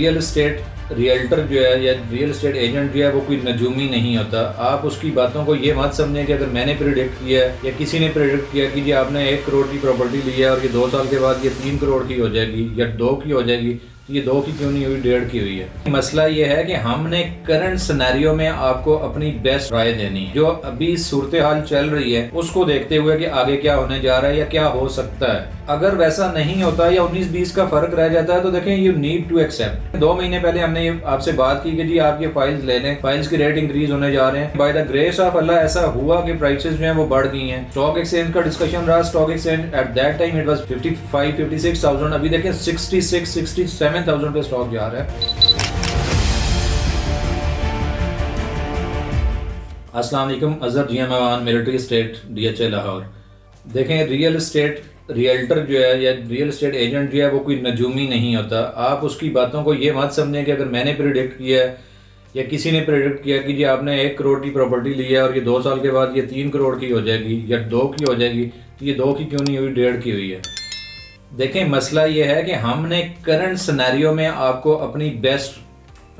Real estate realtor जो है या रियल इस्टेट एजेंट जो है वो कोई नजूमी नहीं होता। आप उसकी बातों को ये मत समझें कि अगर मैंने प्रेडिक्ट किया है या किसी ने प्रेडिक्ट किया कि जी आपने 1 करोड़ की प्रॉपर्टी ली है और ये 2 साल के बाद ये 3 करोड़ की हो जाएगी या 2 की हो जाएगी, ये 2 की क्यों नहीं हुई, 1.5 की हुई है। मसला ये है कि हमने करंट सिनेरियो में आपको अपनी बेस्ट राय देनी है। जो अभी सूरत हाल चल रही है उसको देखते हुए कि आगे क्या होने जा रहा है या क्या हो सकता है। अगर वैसा नहीं होता या 19-20 का फर्क रह जाता है तो देखें यू नीड टू एक्सेप्ट। 2 महीने पहले हमने आपसे बात की कि जी आप ये फाइल्स ले लें, फाइल्स की रेट इंक्रीज होने जा रहे हैं। बाय द ग्रेस ऑफ अल्लाह ऐसा हुआ कि प्राइसेस जो हैं वो बढ़ गई हैं। स्टॉक एक्सचेंज का डिस्कशन रहा, stock exchange at that time it was 55-56,000, अभी देखें 66-67,000 पे स्टॉक जा रहा है। अस्सलाम वालेकुम, Azhar GM Awan, military state DHA Lahore. देखें रियल इस्टेट रियल्टर जो है या रियल इस्टेट एजेंट जो है वो कोई नजूमी नहीं होता। आप उसकी बातों को ये मत समझें कि अगर मैंने प्रेडिक्ट किया है या किसी ने प्रेडिक्ट किया कि जी आपने 1 करोड़ की प्रॉपर्टी ली है और ये 2 साल के बाद ये 3 करोड़ की हो जाएगी या 2 की हो जाएगी, तो ये 2 की क्यों नहीं हुई, 1.5 की हुई है। देखें मसला ये है कि हमने करंट सिनेरियो में आपको अपनी बेस्ट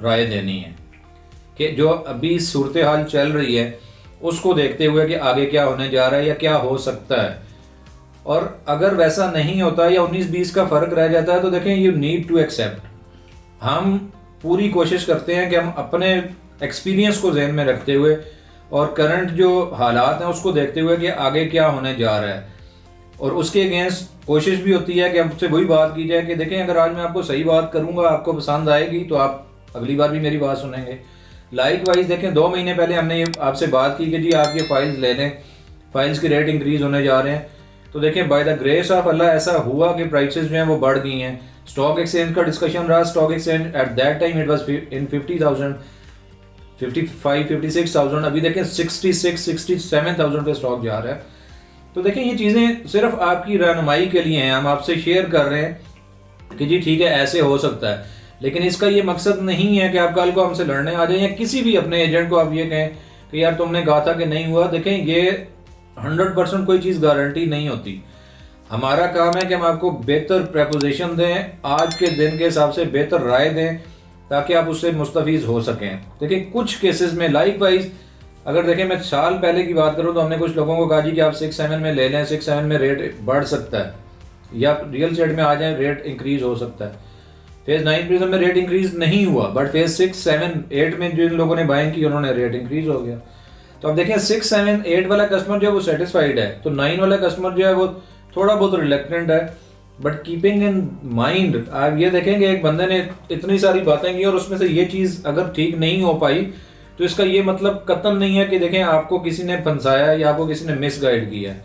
राय देनी है कि जो अभी सूरत हाल चल रही है उसको देखते हुए कि आगे क्या होने जा रहा है या क्या हो सकता है। और अगर वैसा नहीं होता या 19-20 का फर्क रह जाता है तो देखें यू नीड टू एक्सेप्ट। हम पूरी कोशिश करते हैं कि हम अपने एक्सपीरियंस को जहन में रखते हुए और करंट जो हालात हैं उसको देखते हुए कि आगे क्या होने जा रहा है, और उसके अगेंस्ट कोशिश भी होती है कि हमसे वही बात की जाए कि देखें अगर आज मैं आपको सही बात करूंगा, आपको पसंद आएगी तो आप अगली बार भी मेरी बात सुनेंगे। लाइक वाइज देखें 2 महीने पहले हमने आपसे बात की कि जी आप ये फाइल्स ले लें, फाइल्स की रेट इंक्रीज होने जा रहे हैं। तो देखें बाय द ग्रेस ऑफ अल्लाह ऐसा हुआ कि प्राइसेस जो हैं वो बढ़ गई हैं। स्टॉक एक्सचेंज का डिस्कशन रहा, stock exchange at that time it was in 50,000, 55-56,000, अभी देखें 66-67,000 पे स्टॉक जा रहा है। तो देखें ये चीज़ें सिर्फ आपकी रहनुमाई के लिए हैं, हम आपसे शेयर कर रहे हैं कि जी ठीक है ऐसे हो सकता है, लेकिन इसका ये मकसद नहीं है कि आप कल को हमसे लड़ने आ जाएं या किसी भी अपने एजेंट को आप ये कहें कि यार तुमने कहा था कि नहीं हुआ। देखें ये 100% कोई चीज़ गारंटी नहीं होती। हमारा काम है कि हम आपको बेहतर प्रपोजिशन दें, आज के दिन के हिसाब से बेहतर राय दें ताकि आप उससे मुस्तफीज़ हो सकें। देखिए कुछ केसेस में लाइक वाइज अगर देखें मैं साल पहले की बात करूं तो हमने कुछ लोगों को कहा जी कि आप 6-7 में ले लें, 6-7 में रेट बढ़ सकता है या रियल एस्टेट में आ जाए रेट इंक्रीज हो सकता है। फेज 9 प्रिज्म में रेट इंक्रीज नहीं हुआ, बट फेज 6-7-8 में जिन लोगों ने बाइंग की उन्होंने रेट इंक्रीज हो गया। तो अब देखें 6-7-8 वाला कस्टमर जो है वो सेटिस्फाइड है, तो 9 वाला कस्टमर जो है वो थोड़ा बहुत रिलेक्टेंट है। बट कीपिंग इन माइंड आप ये देखेंगे एक बंदे ने इतनी सारी बातें की और उसमें से ये चीज़ अगर ठीक नहीं हो पाई तो इसका ये मतलब कतन नहीं है कि देखें आपको किसी ने फंसाया या आपको किसी ने मिसगाइड किया है।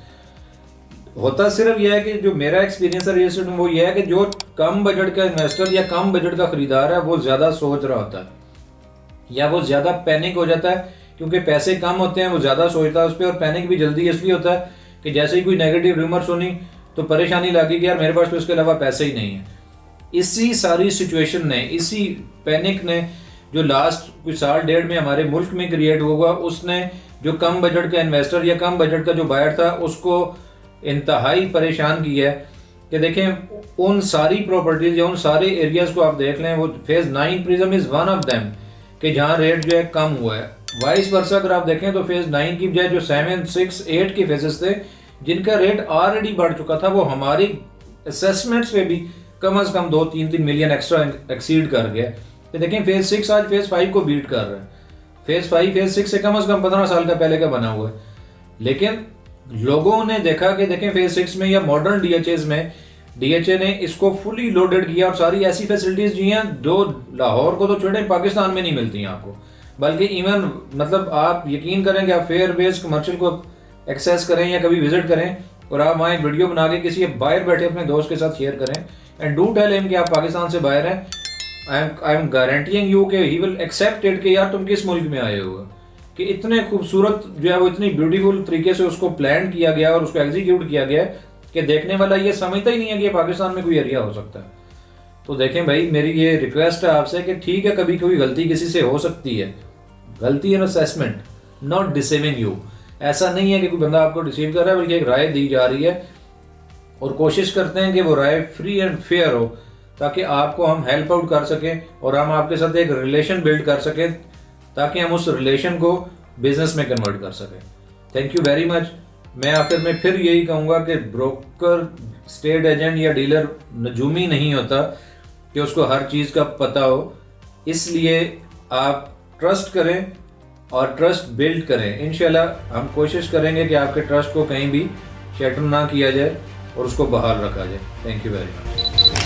होता सिर्फ यह है कि जो मेरा एक्सपीरियंस है रियल एस्टेट में वो ये है कि जो कम बजट का इन्वेस्टर या कम बजट का खरीदार है वो ज़्यादा सोच रहा होता है या वो ज़्यादा पैनिक हो जाता है, क्योंकि पैसे कम होते हैं वो ज़्यादा सोचता है उस पर। और पैनिक भी जल्दी इसलिए होता है कि जैसे ही कोई नेगेटिव रूमर सुनी तो परेशानी लगी कि यार मेरे पास तो इसके अलावा पैसे ही नहीं है। इसी सारी सिचुएशन ने, इसी पैनिक ने जो लास्ट कुछ साल डेढ़ में हमारे मुल्क में क्रिएट हुआ, उसने जो कम बजट का इन्वेस्टर या कम बजट का जो बायर था उसको इंतहाई परेशान किया है। कि देखें उन सारी प्रॉपर्टीज या उन सारे एरियाज को आप देख लें, वो phase 9 prism is one of them कि जहाँ रेट जो है कम हुआ है। वाइस वर्सा अगर आप देखें तो फेज 9 की बजाय जो 7-6-8 के फेजेस थे जिनका रेट ऑलरेडी बढ़ चुका था वो हमारी असेसमेंट्स पे भी कम से कम 2-3 मिलियन एक्स्ट्रा एक्सीड कर गया। तो देखें फेज 6 आज फेज 5 को बीट कर रहा है। फेज 5 फेज 6 से कम 15 साल का पहले का बना हुआ है। लेकिन लोगों ने देखा कि देखें फेज 6 में या मॉडर्न DHAs में DHA ने इसको फुली लोडेड किया और सारी ऐसी फैसिलिटीज दी हैं जो लाहौर को तो छोड़े पाकिस्तान में नहीं मिलती हैं आपको। बल्कि इवन मतलब आप यकीन करें कि आप फेयर बेस्ड कमर्शियल को एक्सेस करें या कभी विजिट करें और आप वहाँ एक वीडियो बना के किसी बाहर बैठे अपने दोस्त के साथ शेयर करें एंड डू टेल हिम कि आप पाकिस्तान से बाहर हैं, आई एम गारंटीइंग यू कि ही विल एक्सेप्ट इट कि यार तुम किस मुल्क में आए हो। कि इतने खूबसूरत जो है वो इतनी ब्यूटीफुल तरीके से उसको प्लान किया गया और उसको एग्जीक्यूट किया गया कि देखने वाला ये समझता ही नहीं है कि पाकिस्तान में कोई एरिया हो सकता है। तो देखें भाई मेरी ये रिक्वेस्ट है आपसे कि ठीक है कभी कोई गलती किसी से हो सकती है, गलती in assessment not deceiving you. ऐसा नहीं है कि कोई बंदा आपको डिसीव कर रहा है, बल्कि एक राय दी जा रही है और कोशिश करते हैं कि वो राय फ्री एंड फेयर हो ताकि आपको हम हेल्प आउट कर सकें और हम आपके साथ एक रिलेशन बिल्ड कर सकें, ताकि हम उस रिलेशन को बिजनेस में कन्वर्ट कर सकें। Thank you very much. मैं आखिर में फिर यही कहूँगा कि ब्रोकर, स्टेट एजेंट या डीलर नजूमी नहीं होता कि उसको हर चीज़ का पता हो, इसलिए आप ट्रस्ट करें और ट्रस्ट बिल्ड करें। इंशाल्लाह हम कोशिश करेंगे कि आपके ट्रस्ट को कहीं भी शैटर ना किया जाए और उसको बहाल रखा जाए। Thank you very much.